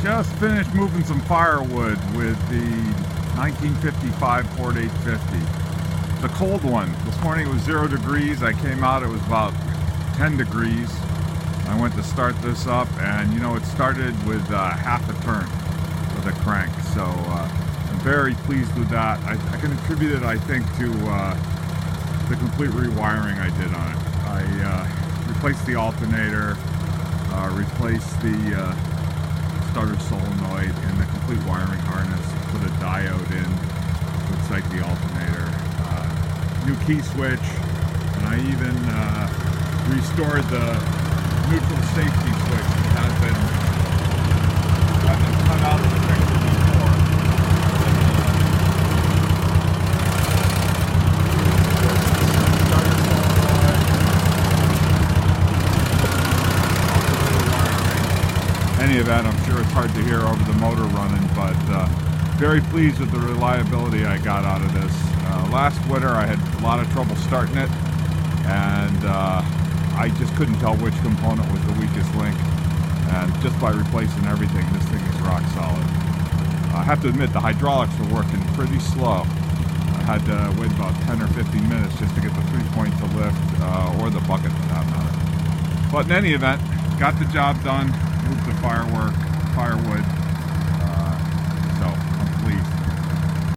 Just finished moving some firewood with the 1955 Ford 850. It's a cold one. This morning it was 0 degrees. I came out, it was about 10 degrees. I went to start this up, and you know, it started with half a turn with a crank. So I'm very pleased with that. I can attribute it, I think, to the complete rewiring I did on it. I replaced the alternator, replaced the starter solenoid and the complete wiring harness, put a diode in to excite the alternator, new key switch, and I even restored the neutral safety switch that had been cut out of the picture before. Any event, I'm sure it's hard to hear over the motor running, but very pleased with the reliability I got out of this. Last winter I had a lot of trouble starting it, and I just couldn't tell which component was the weakest link, and just by replacing everything, this thing is rock solid. I have to admit, the hydraulics were working pretty slow. I had to wait about 10 or 15 minutes just to get the 3-point to lift, or the bucket for that matter. But in any event, got the job done. Moved the firewood,